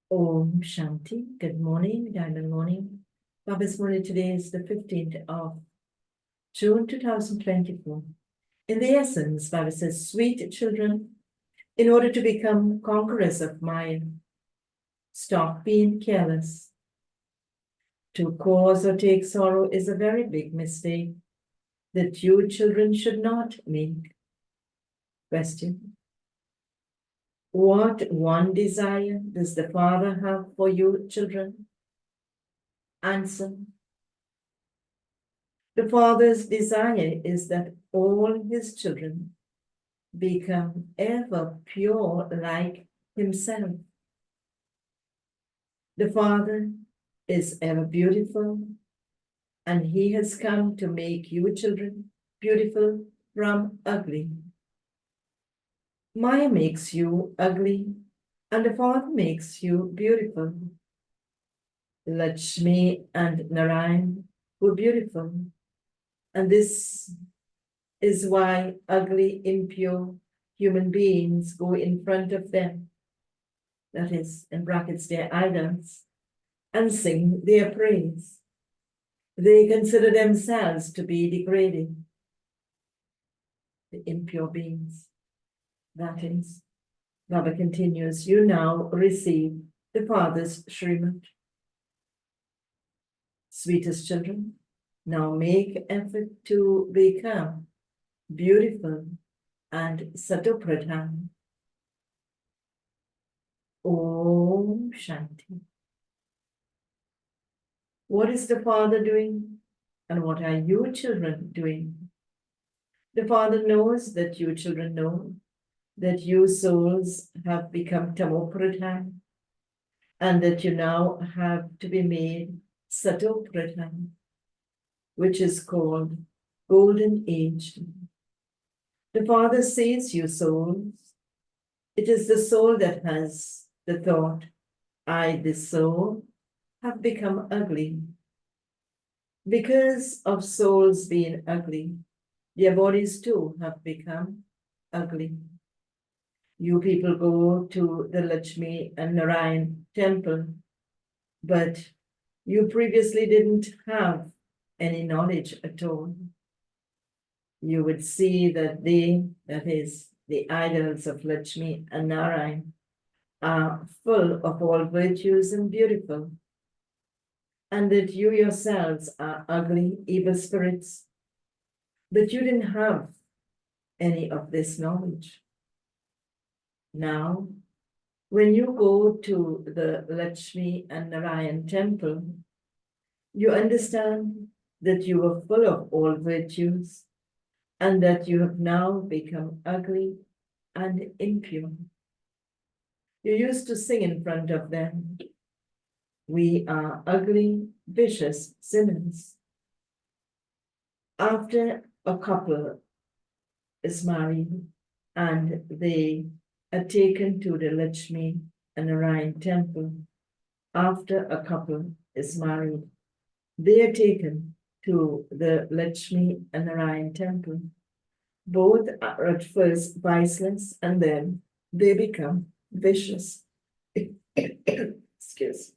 Om Shanti. Good morning, Diamond Morning. Baba's Murli, today is the 15th of June 2024. In the essence, Baba says, sweet children, in order to become conquerors of mind, stop being careless. To cause or take sorrow is a very big mistake that you children should not make. Question. What one desire does the Father have for you children? Answer. The Father's desire is that all his children become ever pure like himself. The Father is ever beautiful, and he has come to make you children beautiful from ugly. Maya makes you ugly, and the Father makes you beautiful. Lakshmi and Narayan were beautiful, and this is why ugly, impure human beings go in front of them, that is, in brackets, their idols, and sing their praise. They consider themselves to be degrading, the impure beings. That is, Baba continues, you now receive the Father's Srimad. Sweetest children, now make effort to become beautiful and Satopradhan. Om Shanti. What is the Father doing? And what are you children doing? The Father knows that you children know that you souls have become Tamopradhan and that you now have to be made Satopradhan, which is called Golden Age. The Father sees you souls. It is the soul that has the thought, I, this soul, have become ugly. Because of souls being ugly, their bodies too have become ugly. You people go to the Lakshmi and Narayan temple, but you previously didn't have any knowledge at all. You would see that they, that is, the idols of Lakshmi and Narayan, are full of all virtues and beautiful, and that you yourselves are ugly, evil spirits, but you didn't have any of this knowledge. Now, when you go to the Lakshmi and Narayan temple, you understand that you were full of all virtues and that you have now become ugly and impure. You used to sing in front of them, we are ugly, vicious sinners. After a couple is married and they are taken to the Lakshmi and Narayan temple, after a couple is married, they are taken to the Lakshmi and Narayan temple. Both are at first viceless and then they become vicious. Excuse.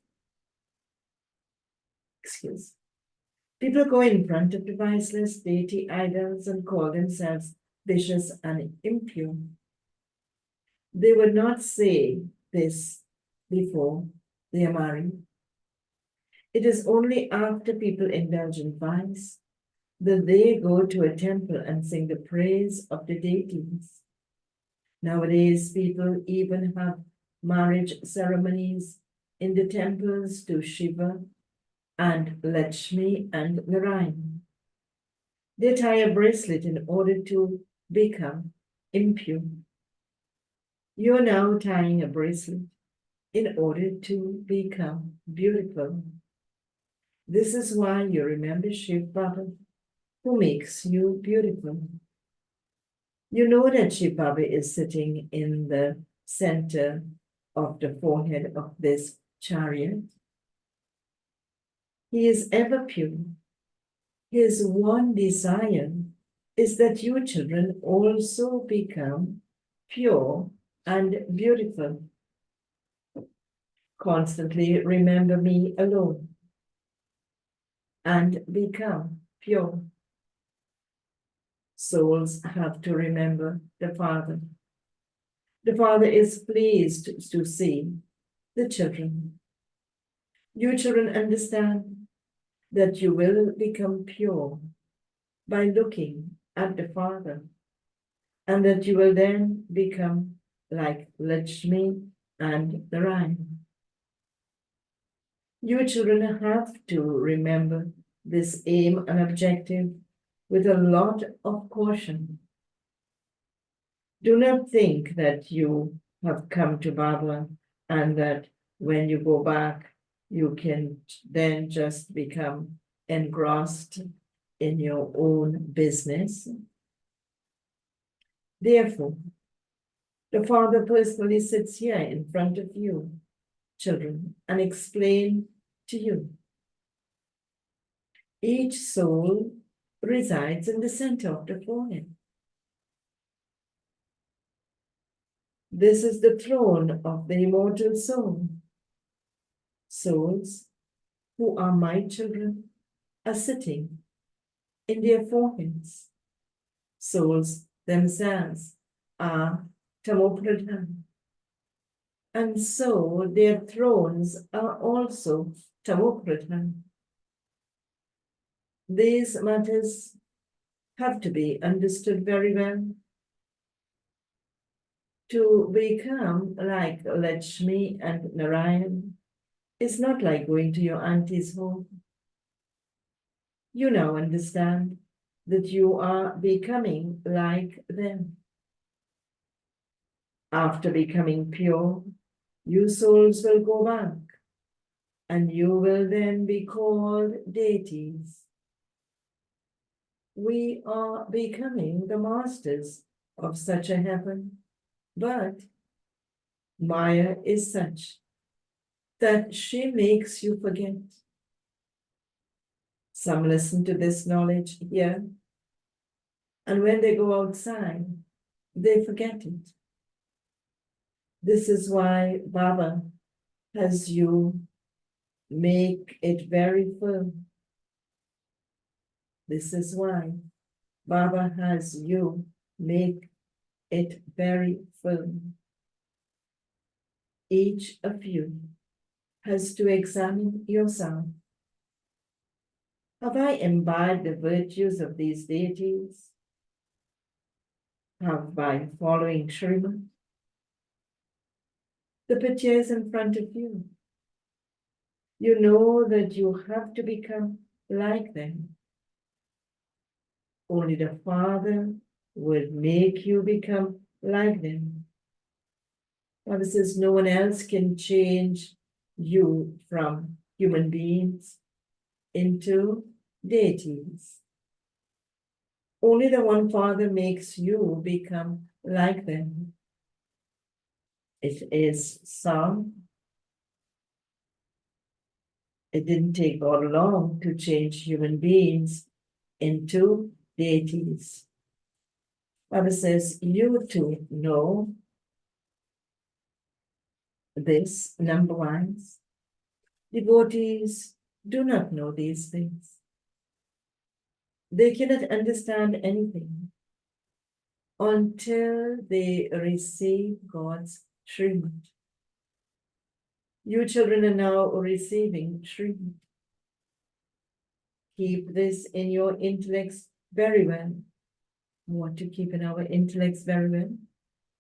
People go in front of the viceless deity idols and call themselves vicious and impure. They would not say this before they are married. It is only after people indulge in vice that they go to a temple and sing the praise of the deities. Nowadays, people even have marriage ceremonies in the temples to Shiva and Lakshmi and Narayan. They tie a bracelet in order to become impure. You are now tying a bracelet in order to become beautiful. This is why you remember Shiv Baba, who makes you beautiful. You know that Shiv Baba is sitting in the center of the forehead of this chariot. He is ever pure. His one desire is that you children also become pure and beautiful. constantly remember me alone and become pure. Souls have to remember the Father. The Father is pleased to see the children. You children understand that you will become pure by looking at the Father, and that you will then become like Lakshmi and Narayan. You children have to remember this aim and objective with a lot of caution. Do not think that you have come to Baba and that when you go back, you can then just become engrossed in your own business. Therefore, the Father personally sits here in front of you, children, and explains to you. Each soul resides in the center of the forehead. This is the throne of the immortal soul. Souls who are my children are sitting in their foreheads. Souls themselves are Tamopradhan. And so their thrones are also Tamopradhan. These matters have to be understood very well. To become like Lakshmi and Narayan is not like going to your auntie's home. You now understand that you are becoming like them. After becoming pure, you souls will go back, and you will then be called deities. We are becoming the masters of such a heaven, but Maya is such that she makes you forget. Some listen to this knowledge here, and when they go outside, they forget it. This is why Baba has you make it very full. This is why Baba has you make it very full. Each of you has to examine yourself. Have I imbibed the virtues of these deities? Have by following Srimad? The picture is in front of you. You know that you have to become like them. Only the Father will make you become like them. Father says no one else can change you from human beings into deities. Only the one Father makes you become like them. It is some. It didn't take God long to change human beings into deities. Father says, you too know this, number one. Devotees do not know these things. They cannot understand anything until they receive God's Srimad. You children are now receiving Srimad. Keep this in your intellects very well. We want to keep in our intellects very well.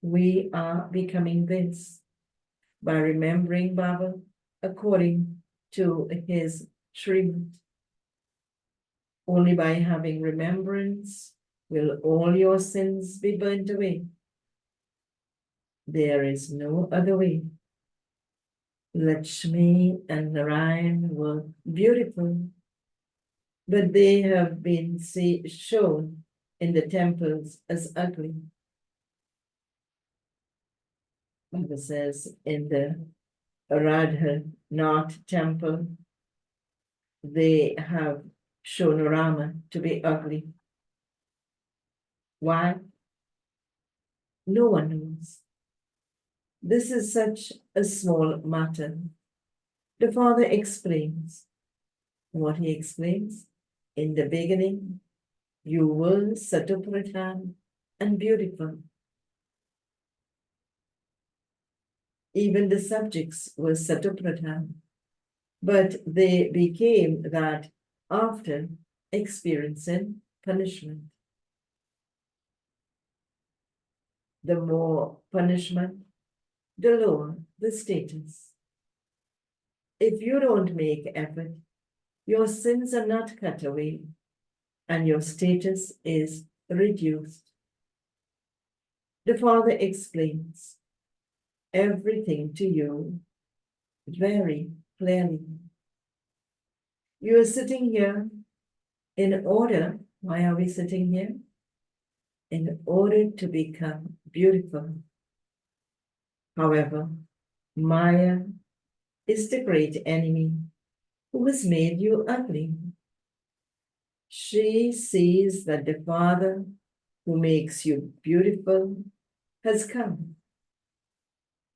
We are becoming this by remembering Baba according to his Srimad. Only by having remembrance will all your sins be burnt away. There is no other way. Lakshmi and Narayan were beautiful, but they have been shown in the temples as ugly. Baba says in the Radha Nath temple, they have shown Rama to be ugly. Why? No one knows. This is such a small matter. The Father explains what he explains. In the beginning, you were Satopradhan and beautiful. Even the subjects were Satopradhan, but they became that after experiencing punishment. The more punishment, the lower the status. If you don't make effort, your sins are not cut away, and your status is reduced. The Father explains everything to you very clearly. You are sitting here in order. Why are we sitting here? In order to become beautiful. However, Maya is the great enemy who has made you ugly. She sees that the Father who makes you beautiful has come,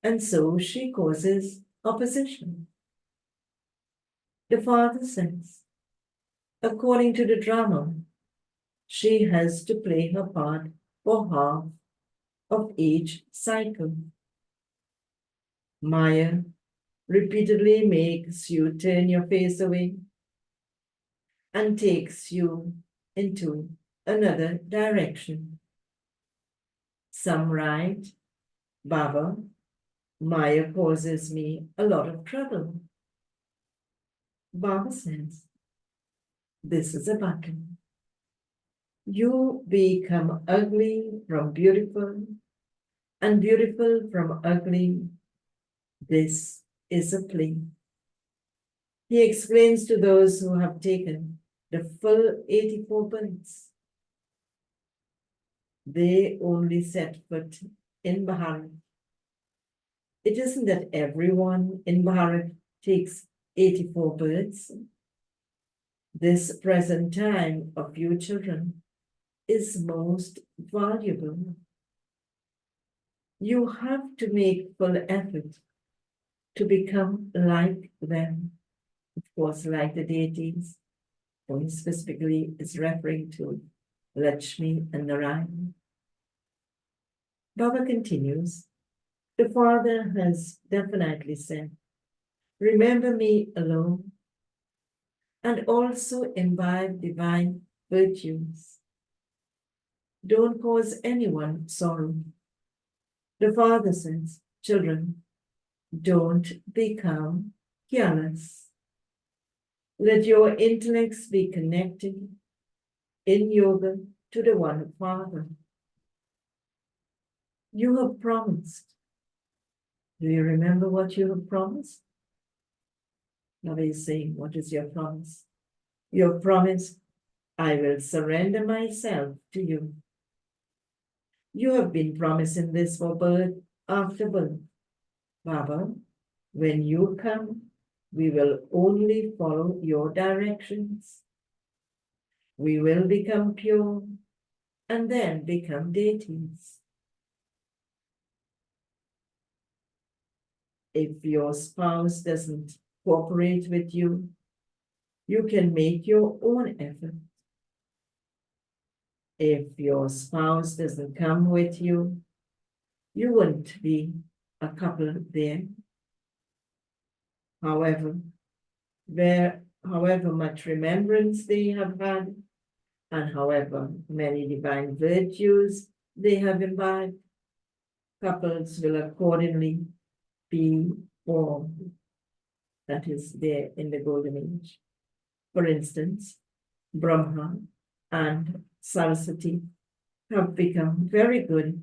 and so she causes opposition. The Father says, according to the drama, she has to play her part for half of each cycle. Maya repeatedly makes you turn your face away and takes you into another direction. Some write, Baba, Maya causes me a lot of trouble. Baba says, this is a button. You become ugly from beautiful, and beautiful from ugly. This is a plea. He explains to those who have taken the full 84 births. They only set foot in Bharat. It isn't that everyone in Bharat takes 84 births. This present time of you children is most valuable. You have to make full effort to become like them. Of course, like the deities, for he specifically is referring to Lakshmi and Narayan. Baba continues, the Father has definitely said, remember me alone and also imbibe divine virtues. Don't cause anyone sorrow. The Father says, children, don't become careless. Let your intellects be connected in yoga to the One Father. You have promised. Do you remember what you have promised? Now he's saying, what is your promise? Your promise, I will surrender myself to you. You have been promising this for birth after birth. Baba, when you come, we will only follow your directions. We will become pure and then become deities. If your spouse doesn't cooperate with you, you can make your own effort. If your spouse doesn't come with you, you wouldn't be a couple there. However, however much remembrance they have had, and however many divine virtues they have imbibed, couples will accordingly be formed. That is there in the Golden Age. For instance, Brahma and Saraswati have become very good,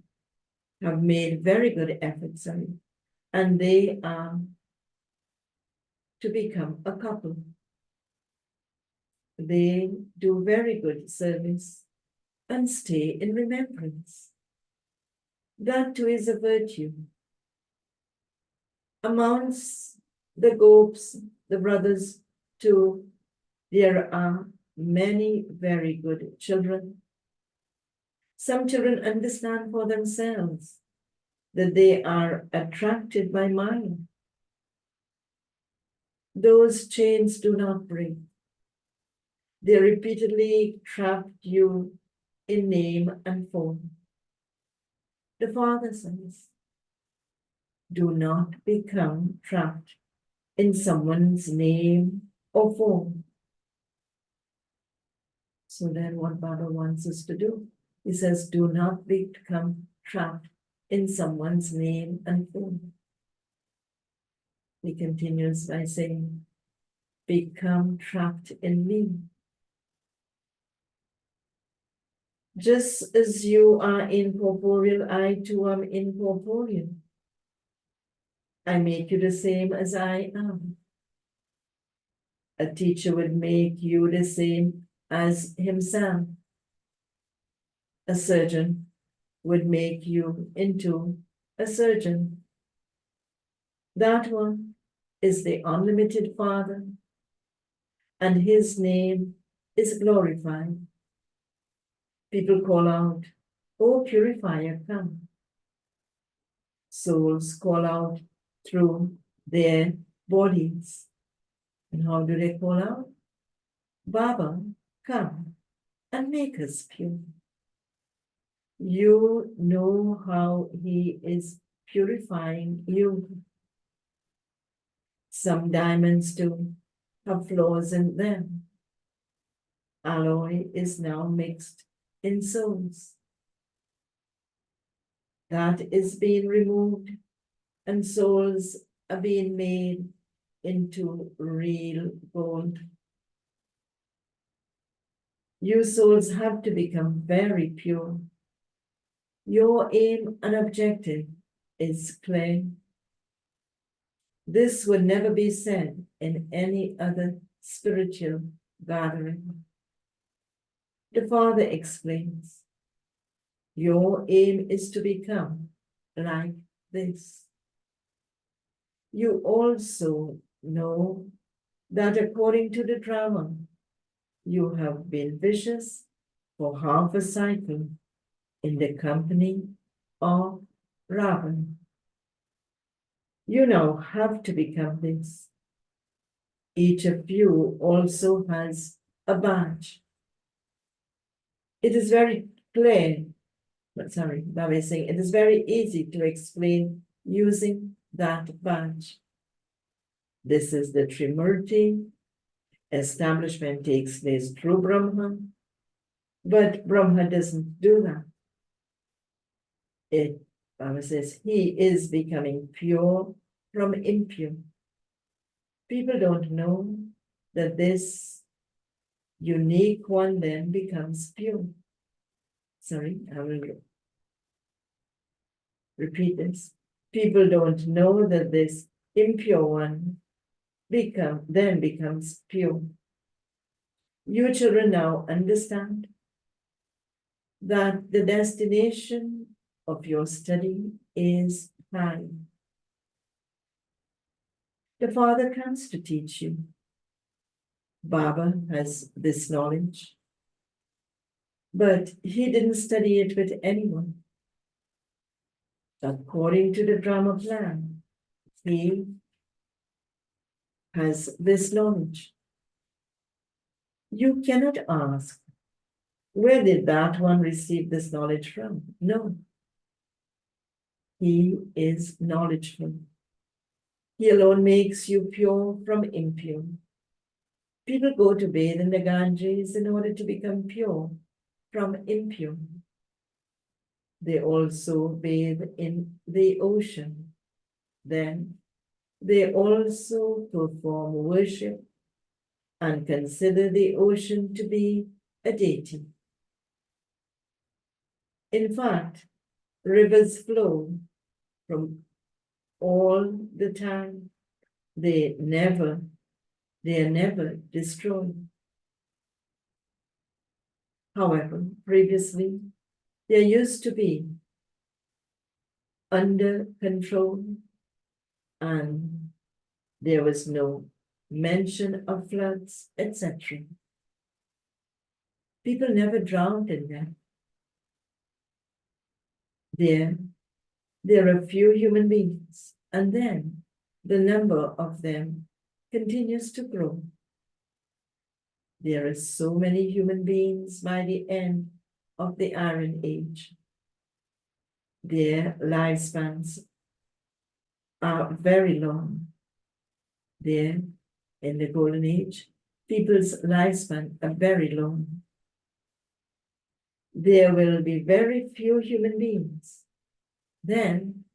have made very good efforts, and they are to become a couple. They do very good service and stay in remembrance. That too is a virtue. Amongst the gopis, the brothers too, there are many very good children. Some children understand for themselves that they are attracted by Maya. those chains do not break. They repeatedly trap you in name and form. The Father says, do not become trapped in someone's name or form. So then what Baba wants us to do? He says, do not become trapped in someone's name and form. He continues by saying, become trapped in me. Just as you are incorporeal, I too am incorporeal. I make you the same as I am. A teacher would make you the same as himself. A surgeon would make you into a surgeon. That one is the unlimited Father, and his name is glorified. People call out, "O purifier, come." Souls call out through their bodies. And how do they call out? Baba, come and make us pure. You know how he is purifying you. Some diamonds do have flaws in them. Alloy is now mixed in souls. That is being removed, and souls are being made into real gold. You souls have to become very pure. Your aim and objective is clear. This would never be said in any other spiritual gathering. The Father explains, your aim is to become like this. You also know that according to the drama, you have been vicious for half a cycle in the company of Ravan. You now have to become this. Each of you also has a badge. It is very clear, Baba is saying, it is very easy to explain using that badge. This is the Trimurti. Establishment takes place through Brahma, but Brahma doesn't do that. Baba says he is becoming pure from impure. People don't know that this unique one then becomes pure. Sorry, I will repeat this. People don't know that this impure one then becomes pure. You children now understand that the destination of your study is high. The Father comes to teach you. Baba has this knowledge, but he didn't study it with anyone. According to the drama plan, he has this knowledge. You cannot ask, where did that one receive this knowledge from? No. He is knowledgeful. He alone makes you pure from impure. People go to bathe in the Ganges in order to become pure from impure. They also bathe in the ocean. Then they also perform worship and consider the ocean to be a deity. In fact, rivers flow from all the time. They are never destroyed. However, previously, there used to be under control, and there was no mention of floods, etc. People never drowned in them. There are few human beings, and then the number of them continues to grow. There are so many human beings by the end of the Iron Age. Their lifespans are very long. There, in the Golden Age, people's lifespan are very long. There will be very few human beings. Then,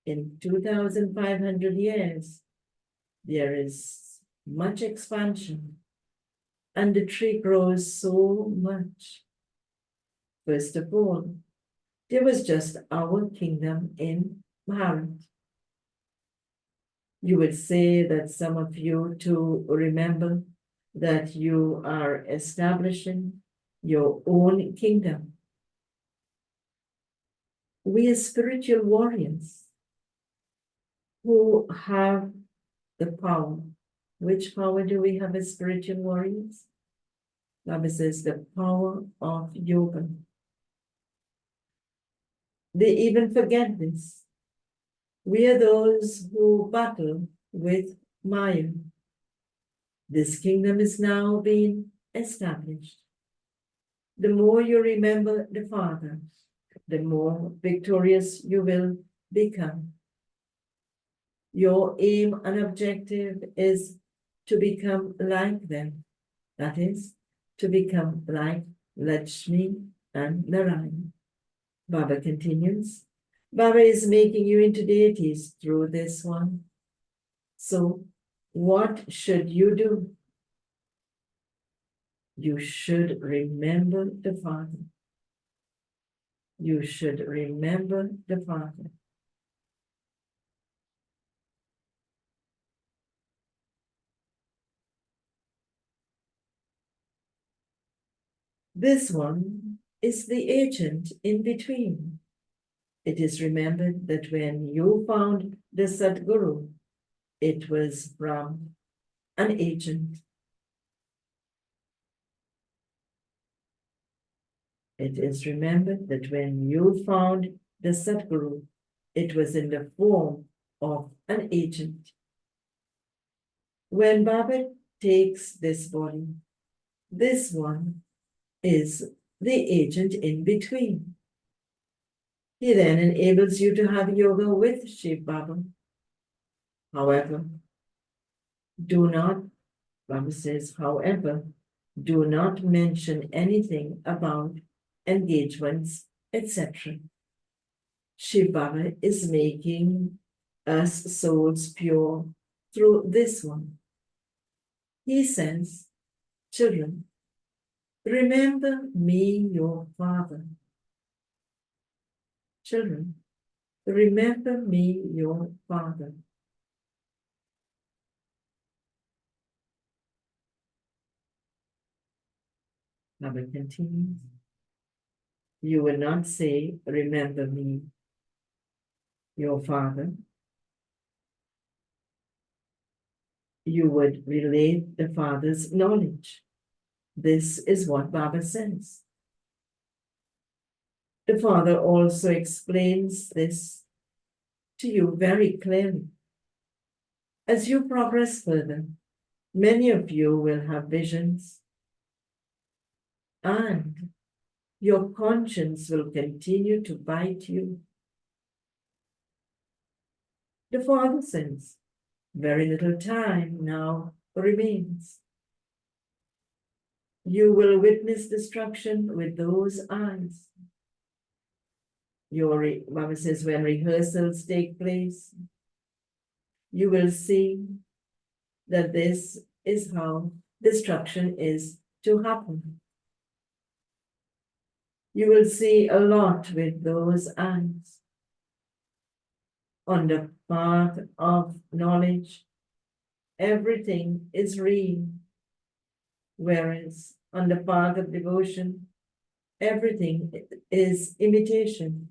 in 2,500 years, there is much expansion, and the tree grows so much. First of all, there was just our kingdom in Bharat. You would say that some of you to remember that you are establishing your own kingdom. We are spiritual warriors who have the power. Which power do we have as spiritual warriors? Bible says the power of yoga. They even forget this. We are those who battle with Maya. This kingdom is now being established. The more you remember the Father, the more victorious you will become. Your aim and objective is to become like them. That is, to become like Lakshmi and Narayan. Baba continues. Baba is making you into deities through this one. So, what should you do? You should remember the Father. You should remember the Father. This one is the agent in between. It is remembered that when you found the Sadguru, it was from an agent. It is remembered that when you found the Sadguru, it was in the form of an agent. When Baba takes this body, this one is the agent in between. He then enables you to have yoga with Shiv Baba. However, Baba says, however, do not mention anything about engagements, etc. Shiv Baba is making us souls pure through this one. He says, children, remember me, your father. Children, remember me, your father. Baba continues. You will not say, remember me, your father. You would relate the Father's knowledge. This is what Baba says. The Father also explains this to you very clearly. As you progress further, many of you will have visions, and your conscience will continue to bite you. The Father says, very little time now remains. You will witness destruction with those eyes. Baba says, when rehearsals take place, you will see that this is how destruction is to happen. You will see a lot with those eyes. On the path of knowledge, everything is real, whereas on the path of devotion, everything is imitation.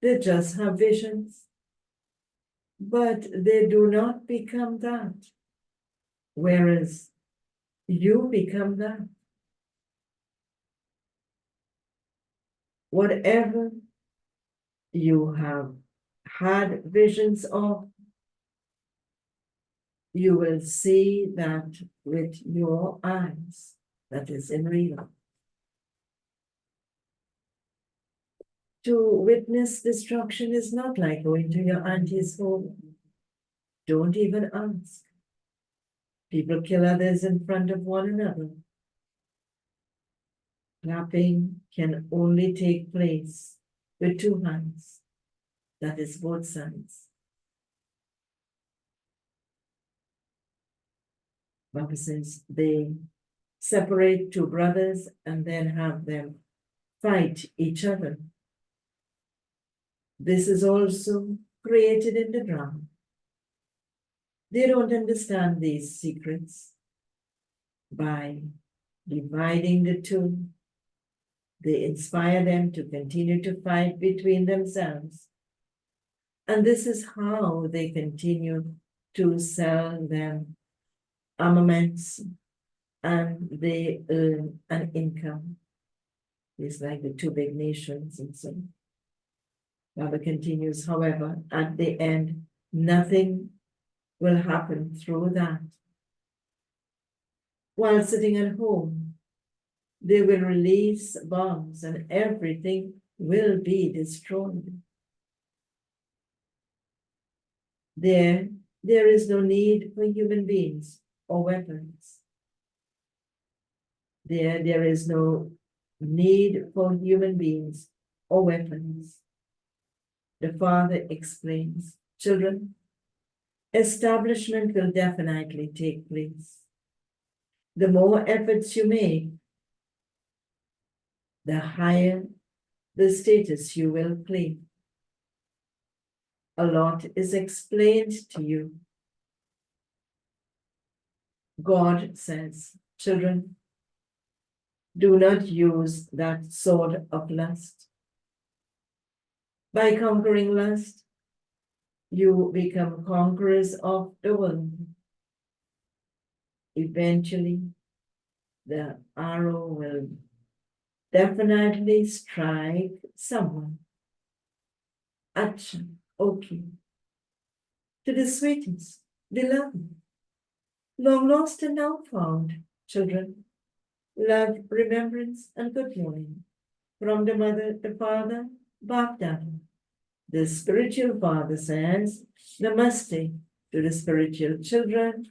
They just have visions, but they do not become that, whereas you become that. Whatever you have had visions of, you will see that with your eyes, that is in real. To witness destruction is not like going to your auntie's home. Don't even ask. People kill others in front of one another. Clapping can only take place with two hands. That is both sides. Baba says they separate two brothers and then have them fight each other. This is also created in the drama. They don't understand these secrets. By dividing the two, they inspire them to continue to fight between themselves. And this is how they continue to sell them armaments and they earn an income. It's like the two big nations and so on. Baba continues, however, at the end, nothing will happen through that. While sitting at home, they will release bombs and everything will be destroyed. There is no need for human beings or weapons. There is no need for human beings or weapons. The father explains, children, establishment will definitely take place. The more efforts you make, the higher the status you will claim. A lot is explained to you. God says, children, do not use that sword of lust. By conquering lust, you become conquerors of the world. Eventually, the arrow will definitely strike someone. Acha, okay. To the sweetest, beloved, long lost and now found, children, love, remembrance, and good morning. From the mother, the father, Bapdada. The spiritual father says, Namaste to the spiritual children,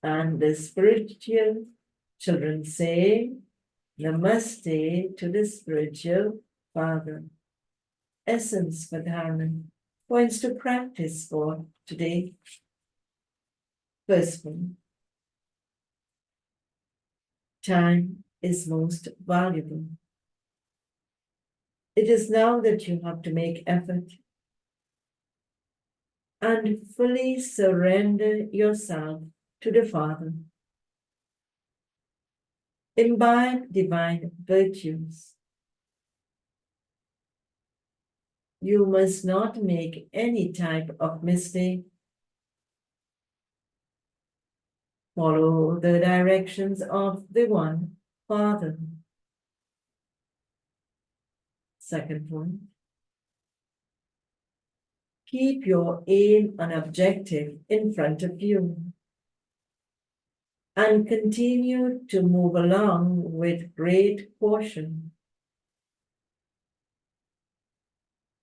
and the spiritual children say, Namaste to the spiritual father. Essence for dharana, points to practice for today. First one, time is most valuable. It is now that you have to make effort and fully surrender yourself to the Father. Imbibe divine virtues. You must not make any type of mistake. Follow the directions of the one Father. Second point, keep your aim and objective in front of you and continue to move along with great caution.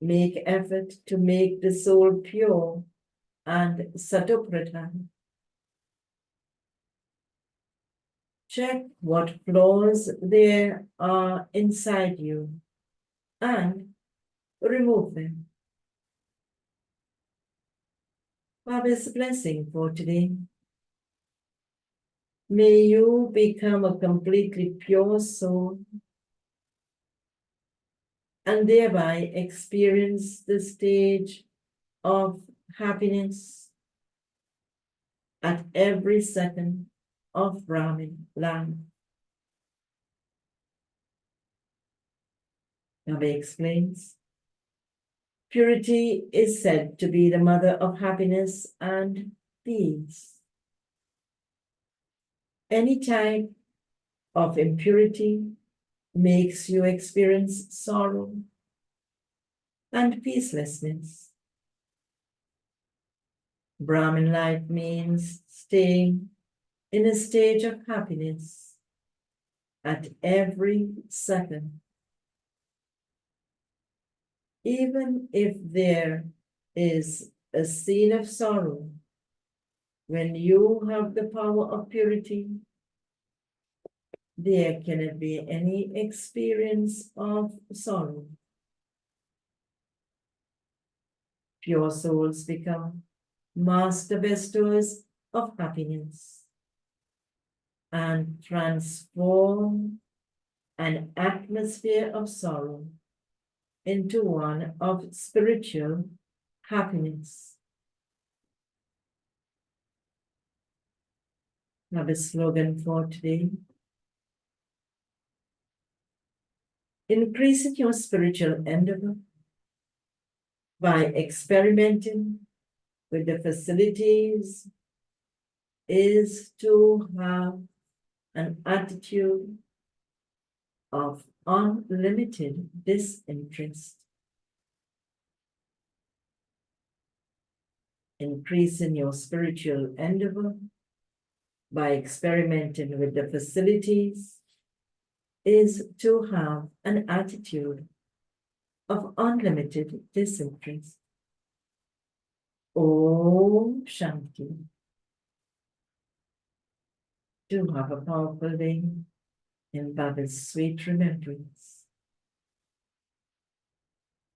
Make effort to make the soul pure and satoprata. Check what flaws there are inside you and remove them. Baba's blessing for today. May you become a completely pure soul and thereby experience the stage of happiness at every second of Brahmin life. Baba explains, purity is said to be the mother of happiness and peace. Any type of impurity makes you experience sorrow and peacelessness. Brahmin life means staying in a state of happiness at every second. Even if there is a scene of sorrow, when you have the power of purity, there cannot be any experience of sorrow. Pure souls become master bestowers of happiness and transform an atmosphere of sorrow into one of spiritual happiness. Now, the slogan for today: increasing your spiritual endeavor by experimenting with the facilities is to have an attitude of unlimited disinterest. Increasing your spiritual endeavor by experimenting with the facilities is to have an attitude of unlimited disinterest. Om Shanti. Do have a powerful day in Baba's sweet remembrance.